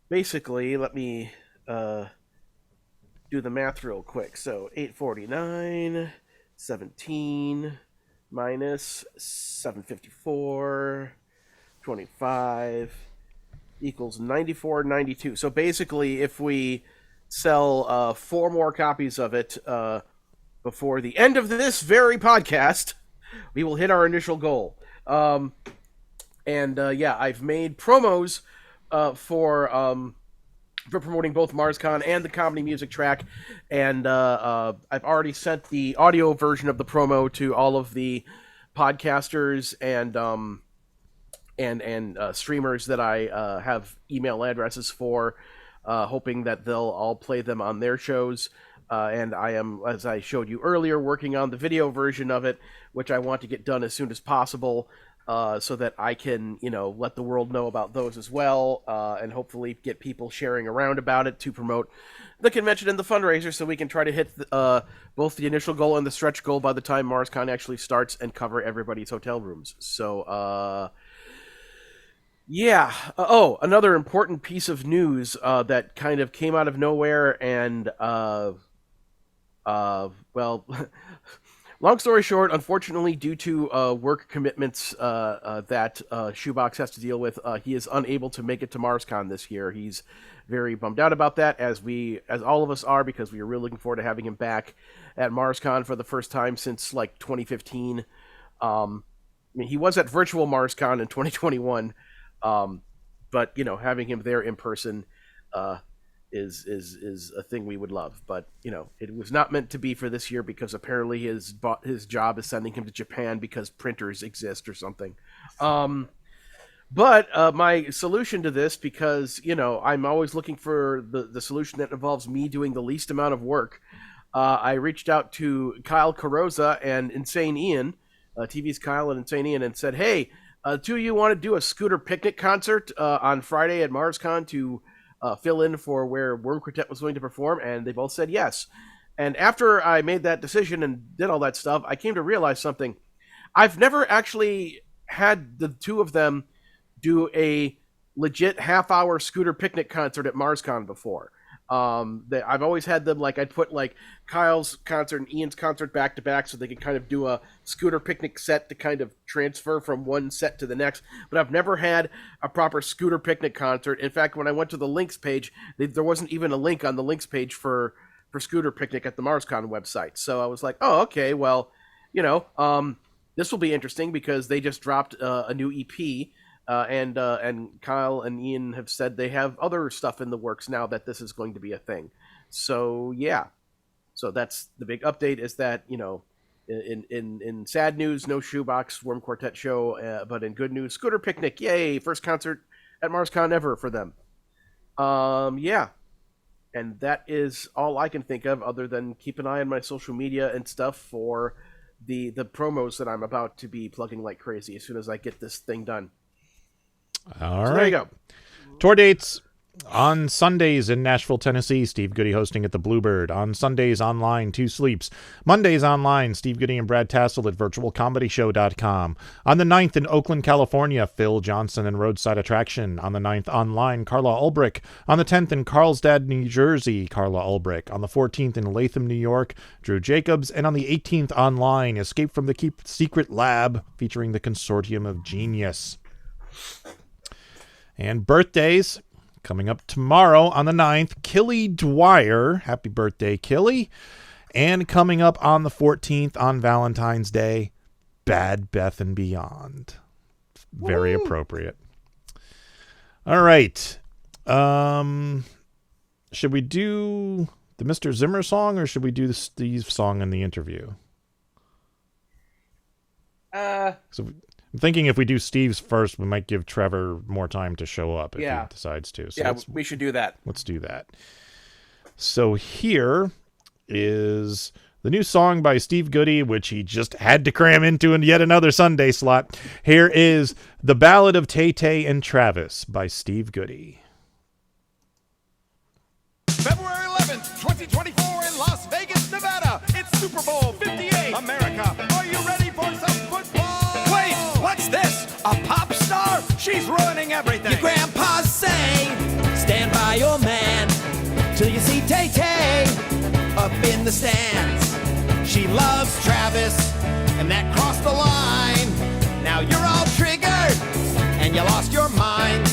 Speaker 3: basically, let me do the math real quick. So 849, 17 minus 754, 25 equals 94.92. So basically, if we sell 4 more copies of it before the end of this very podcast, we will hit our initial goal. I've made promos for promoting both MarsCon and the comedy music track, and I've already sent the audio version of the promo to all of the podcasters and streamers that I have email addresses for, hoping that they'll all play them on their shows. And I am, as I showed you earlier, working on the video version of it, which I want to get done as soon as possible. So that I can, let the world know about those as well, and hopefully get people sharing around about it to promote the convention and the fundraiser, so we can try to hit both the initial goal and the stretch goal by the time MarsCon actually starts and cover everybody's hotel rooms. So, another important piece of news that kind of came out of nowhere, and long story short, unfortunately, due to work commitments that Shoebox has to deal with, he is unable to make it to MarsCon this year. He's very bummed out about that, as all of us are, because we are really looking forward to having him back at MarsCon for the first time since 2015. He was at virtual MarsCon in 2021, but having him there in person is a thing we would love, but it was not meant to be for this year, because apparently his job is sending him to Japan because printers exist or something. But my solution to this, because I'm always looking for the solution that involves me doing the least amount of work, I reached out to Kyle Carosa and Insane Ian, TV's Kyle and Insane Ian, and said, hey, do you want to do a Scooter Picnic concert on Friday at MarsCon to fill in for where Worm Quartet was going to perform? And they both said yes. And after I made that decision and did all that stuff, I came to realize something. I've never actually had the two of them do a legit half-hour Scooter Picnic concert at MarsCon before. I've always had them, I'd put Kyle's concert and Ian's concert back to back, so they could kind of do a Scooter Picnic set to kind of transfer from one set to the next. But I've never had a proper Scooter Picnic concert. In fact, when I went to the links page, there wasn't even a link on the links page for Scooter Picnic at the MarsCon website. So I was like, oh, okay, well, this will be interesting, because they just dropped a new EP. And Kyle and Ian have said they have other stuff in the works now that this is going to be a thing. So yeah, so that's the big update, is that in sad news, no Shoebox Worm Quartet show, but in good news, Scooter Picnic, yay, first concert at MarsCon ever for them. And that is all I can think of, other than keep an eye on my social media and stuff for the promos that I'm about to be plugging like crazy as soon as I get this thing done.
Speaker 1: All
Speaker 3: so
Speaker 1: right.
Speaker 3: There you go.
Speaker 1: Tour dates on Sundays in Nashville, Tennessee. Steve Goodie hosting at the Bluebird. On Sundays online, 2 Sleeps. Mondays online, Steve Goodie and Brad Tassel at virtualcomedyshow.com. On the 9th in Oakland, California, Phil Johnson and Roadside Attraction. On the 9th online, Carla Ulbrich. On the 10th in Carlsbad, New Jersey, Carla Ulbrich. On the 14th in Latham, New York, Drew Jacobs. And on the 18th online, Escape from the Secret Lab, featuring the Consortium of Genius. And birthdays coming up tomorrow on the 9th, Killy Dwyer. Happy birthday, Killy. And coming up on the 14th on Valentine's Day, Bad Beth and Beyond. Very appropriate. All right. Should we do the Mr. Zimmer song, or should we do the Steve song in the interview? I'm thinking if we do Steve's first, we might give Trevor more time to show up if he decides to. So
Speaker 3: we should do that.
Speaker 1: Let's do that. So here is the new song by Steve Goodie, which he just had to cram into yet another Sunday slot. Here is The Ballad of Tay-Tay and Travis by Steve Goodie.
Speaker 12: February 11th, 2024 in Las Vegas, Nevada. It's Super Bowl 58. America, are you ready for some football?
Speaker 5: Wait, what's this? A pop star? She's ruining everything.
Speaker 12: Your grandpas say,
Speaker 5: Stand by your man till you see Tay-Tay up in the stands. She loves Travis, and that crossed the line. Now you're all triggered, and you lost your mind.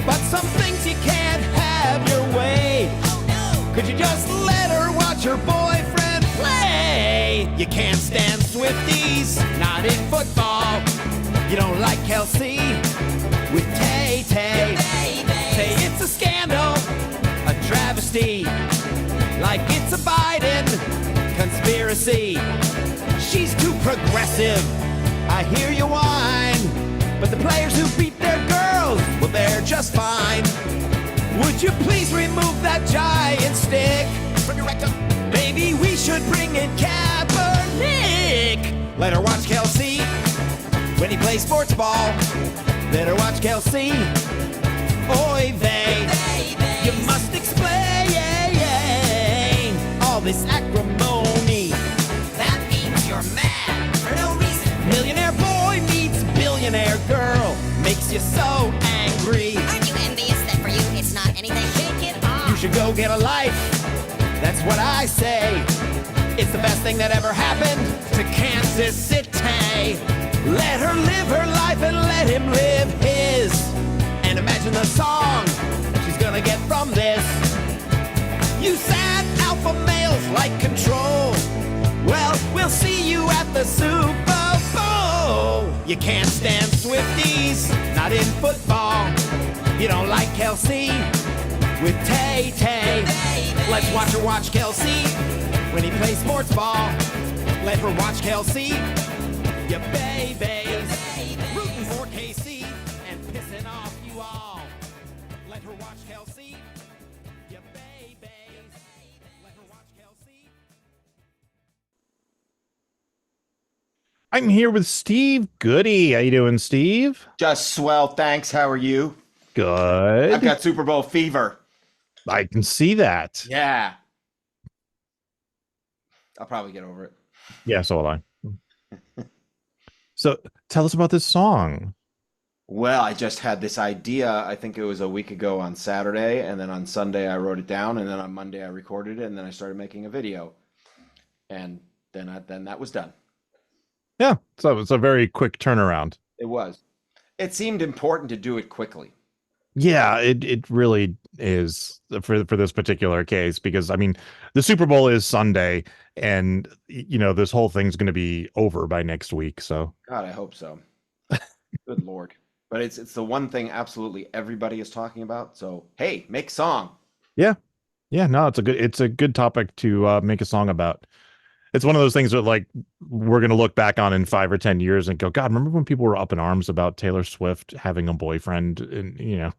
Speaker 5: But some things you can't have your way. Could you just let her watch her boyfriend play? You can't stand Swifties, not in football. You don't like Kelsey with Tay-Tay. Say it's a scandal, a travesty, like it's a Biden conspiracy. She's too progressive, I hear you whine. But the players who beat their girls, well, they're just fine. Would you please remove that giant stick from your rectum? Maybe we should bring in Kaepernick. Let her watch Kelsey when he plays sports ball. Let her watch Kelsey. Oy vey. You must explain all this acrimony. That means you're mad for no reason. Millionaire boy meets billionaire girl. Makes you so angry.
Speaker 13: Aren't you envious that for you it's not anything? Shake it off.
Speaker 5: You should go get a life. That's what I say. It's the best thing that ever happened to Kansas City. Let her live her life and let him live his. And imagine the song she's gonna get from this. You sad alpha males like control. Well, we'll see you at the Super Bowl. You can't stand Swifties, not in football. You don't like Kelsey with Tay-Tay. Let's watch her watch Kelsey when he plays sports ball. Let her watch Kelsey, you babies. Rooting for KC and pissing off you all. Let her watch Kelsey, you babies. Let her watch Kelsey.
Speaker 1: I'm here with Steve Goodie. How you doing, Steve?
Speaker 14: Just swell, thanks. How are you?
Speaker 1: Good.
Speaker 14: I've got Super Bowl fever.
Speaker 1: I can see that.
Speaker 14: Yeah. I'll probably get over it.
Speaker 1: Yeah, so will I. So tell us about this song.
Speaker 14: Well, I just had this idea. I think it was a week ago on Saturday, and then on Sunday I wrote it down, and then on Monday I recorded it, and then I started making a video, and then that was done.
Speaker 1: Yeah, so it's a very quick turnaround.
Speaker 14: It was. It seemed important to do it quickly.
Speaker 1: Yeah, it really is for this particular case, because I mean, the Super Bowl is Sunday, and this whole thing's going to be over by next week. So
Speaker 14: God, I hope so. Good Lord. But it's the one thing absolutely everybody is talking about. So hey, make song.
Speaker 1: Yeah, no, it's a good topic to make a song about. It's one of those things that like we're going to look back on in 5 or 10 years and go, God, remember when people were up in arms about Taylor Swift having a boyfriend? And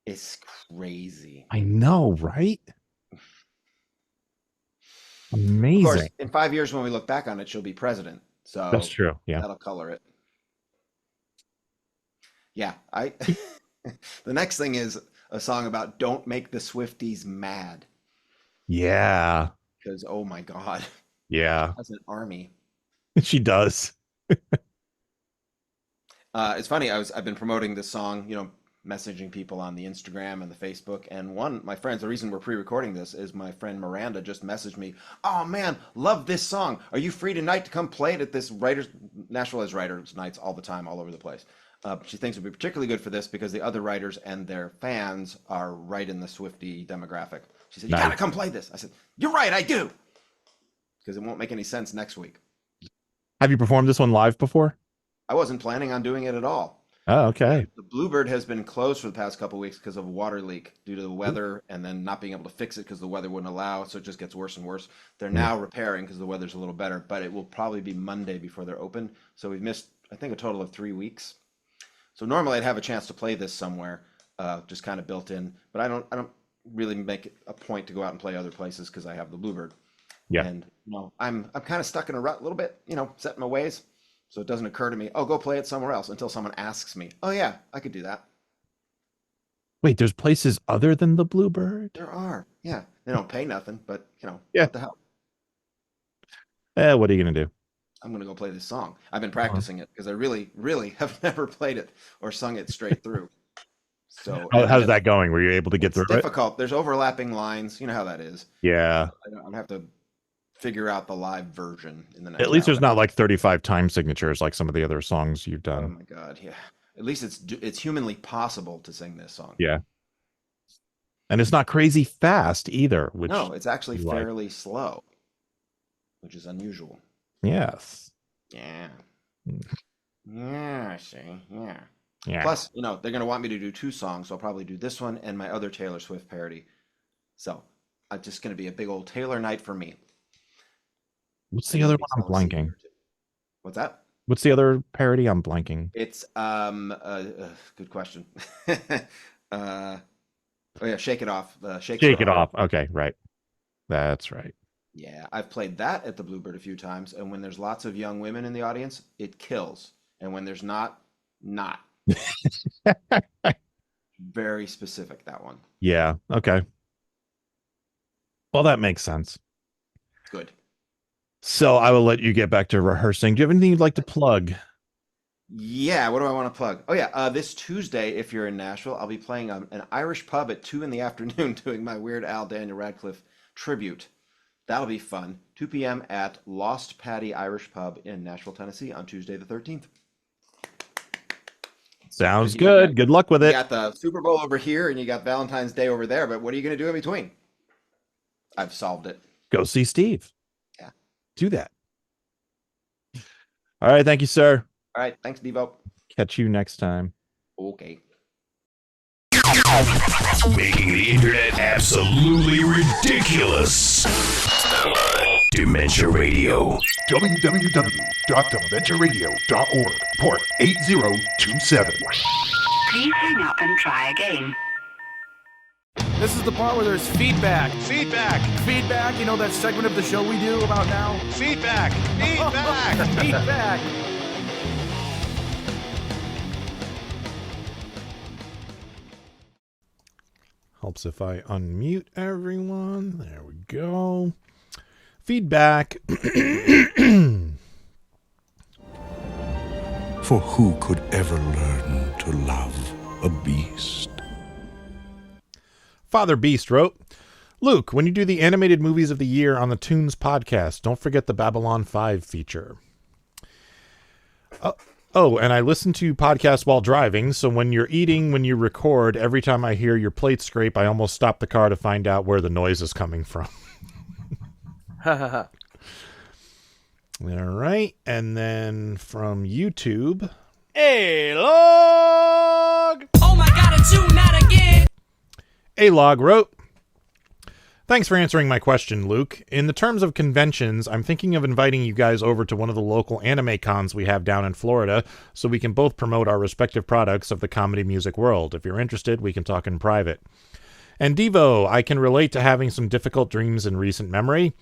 Speaker 14: it's crazy.
Speaker 1: I know, right? Amazing.
Speaker 14: Of course, in 5 years when we look back on it, she'll be president. So
Speaker 1: that's true. Yeah,
Speaker 14: that'll color it. Yeah, the next thing is a song about don't make the Swifties mad.
Speaker 1: Yeah.
Speaker 14: Because oh my God.
Speaker 1: Yeah.
Speaker 14: As an army.
Speaker 1: She does.
Speaker 14: It's funny. I've been promoting this song, messaging people on the Instagram and the Facebook. And my friends, the reason we're pre-recording this is my friend Miranda just messaged me. Oh man, love this song. Are you free tonight to come play it at this National Writers Nights all the time, all over the place? She thinks it would be particularly good for this because the other writers and their fans are right in the Swiftie demographic. She said, you got to come play this. I said, you're right, I do. Because it won't make any sense next week.
Speaker 1: Have you performed this one live before?
Speaker 14: I wasn't planning on doing it at all.
Speaker 1: Oh, okay.
Speaker 14: The Bluebird has been closed for the past couple of weeks because of a water leak due to the weather and then not being able to fix it because the weather wouldn't allow. So it just gets worse and worse. They're now repairing because the weather's a little better, but it will probably be Monday before they're open. So we've missed, I think, a total of 3 weeks. So normally I'd have a chance to play this somewhere, just kind of built in, but I don't really make it a point to go out and play other places because I have the Bluebird.
Speaker 1: Yeah.
Speaker 14: And I'm kind of stuck in a rut a little bit, set in my ways. So it doesn't occur to me, go play it somewhere else until someone asks me, oh yeah, I could do that.
Speaker 1: Wait, there's places other than the Bluebird?
Speaker 14: There are. Yeah. They don't pay nothing, but
Speaker 1: Yeah.
Speaker 14: What the hell?
Speaker 1: What are you going to do?
Speaker 14: I'm going to go play this song. I've been practicing it because I really, really have never played it or sung it straight through. So
Speaker 1: how's that going? Were you able to get through it?
Speaker 14: It's difficult. There's overlapping lines. You know how that is.
Speaker 1: Yeah.
Speaker 14: I have to figure out the live version in the next
Speaker 1: At least
Speaker 14: hour.
Speaker 1: there's not like 35 time signatures like some of the other songs you've done.
Speaker 14: Oh my God, yeah. At least it's humanly possible to sing this song.
Speaker 1: Yeah. And it's not crazy fast either. Which
Speaker 14: no, it's actually fairly slow, which is unusual.
Speaker 1: Yes.
Speaker 14: Yeah. Yeah, see, yeah.
Speaker 1: Yeah.
Speaker 14: Plus, they're going to want me to do 2 songs, so I'll probably do this one and my other Taylor Swift parody. So, it's just going to be a big old Taylor night for me.
Speaker 1: What's the other one? I'm blanking.
Speaker 14: What's that?
Speaker 1: What's the other parody? I'm blanking.
Speaker 14: It's good question. Shake It Off. Shake
Speaker 1: It Off. Okay, right. That's right.
Speaker 14: Yeah, I've played that at the Bluebird a few times, and when there's lots of young women in the audience, it kills. And when there's not. Very specific, that one.
Speaker 1: Yeah, okay. Well, that makes sense.
Speaker 14: Good.
Speaker 1: So I will let you get back to rehearsing. Do you have anything you'd like to plug?
Speaker 14: Yeah, what do I want to plug? Oh, yeah, this Tuesday, if you're in Nashville, I'll be playing an Irish pub at 2 in the afternoon doing my Weird Al Daniel Radcliffe tribute. That'll be fun. 2 p.m. at Lost Patty Irish Pub in Nashville, Tennessee on Tuesday the 13th.
Speaker 1: Sounds good. Good luck with it.
Speaker 14: You got the Super Bowl over here and you got Valentine's Day over there, but what are you going to do in between? I've solved it.
Speaker 1: Go see Steve.
Speaker 14: Yeah.
Speaker 1: Do that. All right. Thank you, sir.
Speaker 14: All right. Thanks, Devo.
Speaker 1: Catch you next time.
Speaker 14: Okay.
Speaker 8: Making the internet absolutely ridiculous. Dementia Radio.
Speaker 6: www.dementiaradio.org. Port 8027.
Speaker 15: Please hang up and try again.
Speaker 11: This is the part where there's feedback.
Speaker 12: Feedback.
Speaker 11: Feedback, that segment of the show we do about now?
Speaker 12: Feedback. Feedback.
Speaker 11: Feedback.
Speaker 1: Helps if I unmute everyone. There we go. Feedback.
Speaker 16: For who could ever learn to love a beast?
Speaker 1: Father Beast wrote, Luke, when you do the animated movies of the year on the Tunes podcast, don't forget the Babylon 5 feature. Oh, and I listen to podcasts while driving, so when you're eating, when you record, every time I hear your plate scrape, I almost stop the car to find out where the noise is coming from. All right, and then from YouTube.
Speaker 12: A-Log!
Speaker 17: Oh my God, it's you, not again!
Speaker 1: A-Log wrote, thanks for answering my question, Luke. In the terms of conventions, I'm thinking of inviting you guys over to one of the local anime cons we have down in Florida so we can both promote our respective products of the comedy music world. If you're interested, we can talk in private. And Devo, I can relate to having some difficult dreams in recent memory.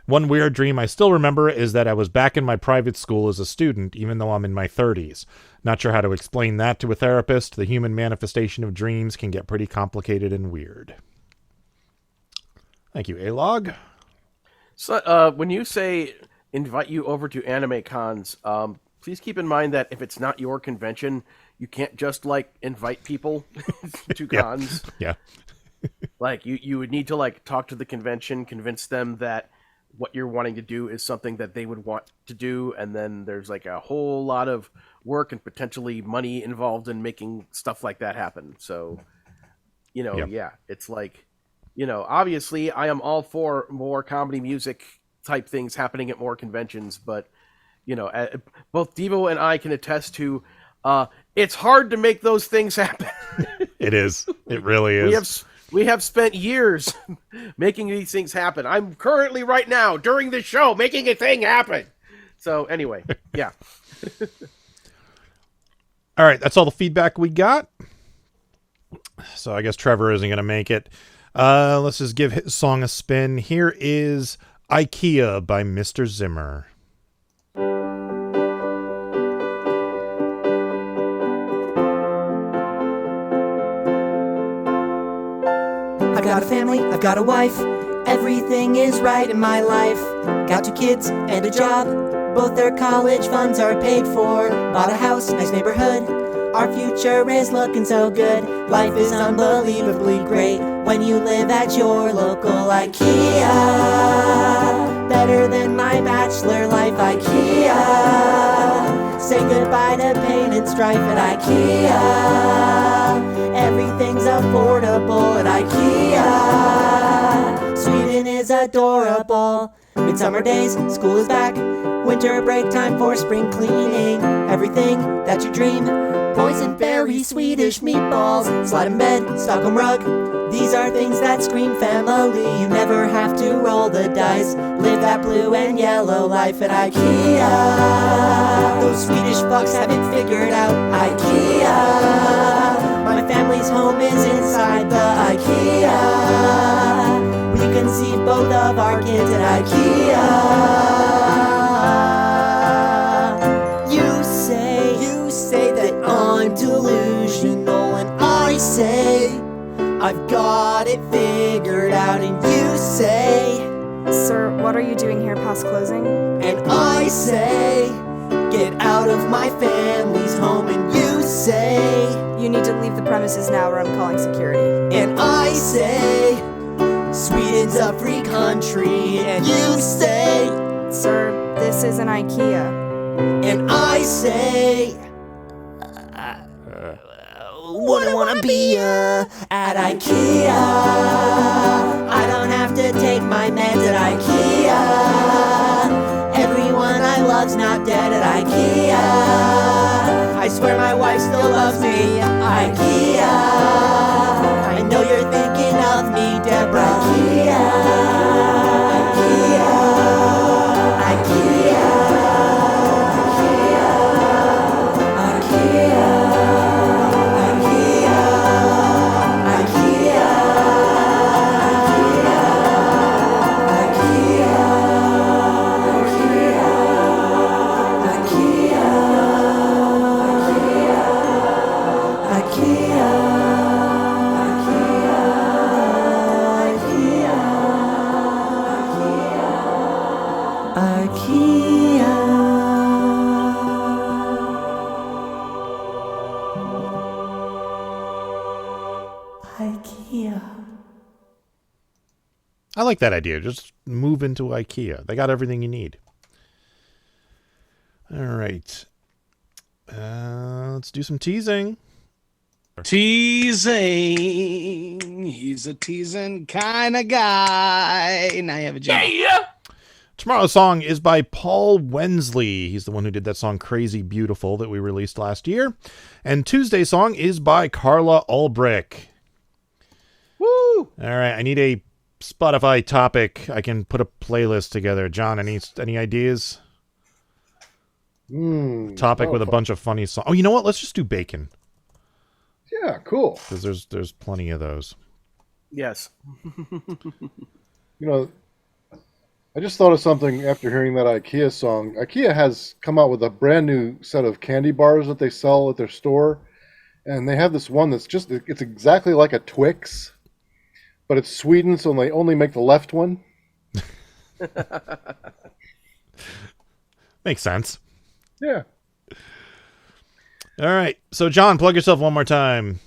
Speaker 1: One weird dream I still remember is that I was back in my private school as a student, even though I'm in my 30s. Not sure how to explain that to a therapist. The human manifestation of dreams can get pretty complicated and weird. Thank you, A-Log.
Speaker 3: So, when you say invite you over to anime cons, please keep in mind that if it's not your convention, you can't just, invite people to cons.
Speaker 1: Yeah.
Speaker 3: You would need to, talk to the convention, convince them that what you're wanting to do is something that they would want to do, and then there's, a whole lot of work and potentially money involved in making stuff like that happen. So, yeah, it's obviously I am all for more comedy music type things happening at more conventions, but, both Devo and I can attest to, it's hard to make those things happen.
Speaker 1: It is. It really is.
Speaker 3: We have spent years making these things happen. I'm currently right now during this show making a thing happen. So anyway, yeah.
Speaker 1: All right. That's all the feedback we got. So I guess Trevor isn't going to make it. Let's just give his song a spin. Here is IKEA by Mr. Zimmer.
Speaker 18: I've got a family, I've got a wife. Everything is right in my life. Got 2 kids and a job. Both their college funds are paid for. Bought a house, nice neighborhood. Our future is looking so good. Life is unbelievably great when you live at your local IKEA. Better than my bachelor life, IKEA. Say goodbye to pain and strife at IKEA. Everything's affordable at IKEA. Sweden is adorable. Midsummer days, school is back. Winter break, time for spring cleaning. Everything that you dream. Boysenberry, Swedish meatballs, slide in bed, Stockholm rug. These are things that scream family. You never have to roll the dice. Live that blue and yellow life at IKEA. Those Swedish fucks have it figured out. IKEA. My family's home is inside the IKEA. We conceive both of our kids at IKEA. You say that I'm delusional, and I say I've got it figured out, and you say,
Speaker 19: Sir, what are you doing here past closing?
Speaker 18: And I say, get out of my family's home, and you say,
Speaker 19: you need to leave the premises now or I'm calling security.
Speaker 18: And I say, Sweden's a free country, and you say,
Speaker 19: Sir, this is an IKEA.
Speaker 18: And I say, wouldn't wanna be at IKEA. I don't have to take my meds at IKEA. Everyone I love's not dead at IKEA. I swear my wife still loves me. IKEA. I know you're thinking of me, Deborah. IKEA. IKEA. IKEA.
Speaker 1: I like that idea. Just move into IKEA. They got everything you need. All right. Let's do some teasing.
Speaker 11: Teasing. He's a teasing kind of guy. Now you have a job.
Speaker 1: Yeah. Tomorrow's song is by Paul Wensley. He's the one who did that song Crazy Beautiful that we released last year. And Tuesday's song is by Carla Ulbrich.
Speaker 3: Woo!
Speaker 1: All right. I need a Spotify topic. I can put a playlist together. John, any ideas? Topic with a bunch of funny songs. Oh, you know what? Let's just do bacon.
Speaker 4: Yeah, cool.
Speaker 1: Because there's plenty of those.
Speaker 3: Yes.
Speaker 4: I just thought of something after hearing that IKEA song. IKEA has come out with a brand new set of candy bars that they sell at their store. And they have this one that's it's exactly like a Twix. But it's Sweden, so they only make the left one.
Speaker 1: Makes sense.
Speaker 4: Yeah.
Speaker 1: All right. So, John, plug yourself one more time.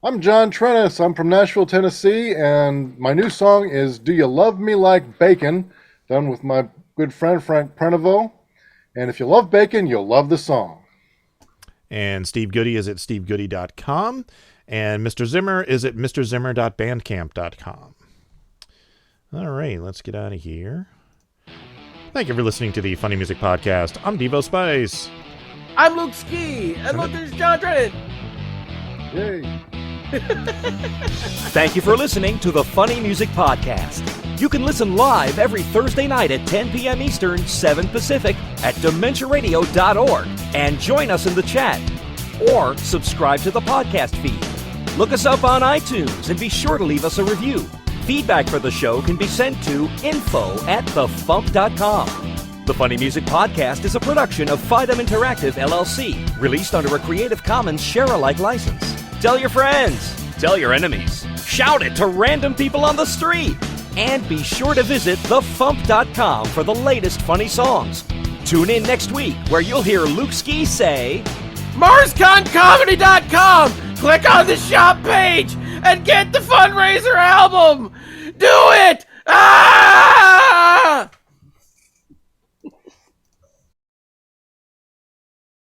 Speaker 4: I'm John Trentes. I'm from Nashville, Tennessee, and my new song is Do You Love Me Like Bacon, done with my good friend Frank Prenovo. And if you love bacon, you'll love the song.
Speaker 1: And Steve Goodie is at stevegoodie.com. And Mr. Zimmer is at mrzimmer.bandcamp.com. All right, let's get out of here. Thank you for listening to the Funny Music Podcast. I'm Devo Spice.
Speaker 3: I'm Luke Ski. And look, there's John Trentes.
Speaker 4: Yay.
Speaker 2: Thank you for listening to the Funny Music Podcast. You can listen live every Thursday night at 10 p.m. Eastern, 7 Pacific at DementiaRadio.org and join us in the chat. Or subscribe to the podcast feed. Look us up on iTunes and be sure to leave us a review. Feedback for the show can be sent to info@thefump.com. The Funny Music Podcast is a production of FIDEM Interactive, LLC, released under a Creative Commons share-alike license. Tell your friends, tell your enemies, shout it to random people on the street, and be sure to visit thefump.com for the latest funny songs. Tune in next week where you'll hear Luke Ski say,
Speaker 3: MarsConComedy.com! Click on the shop page and get the fundraiser album! Do it! Ah!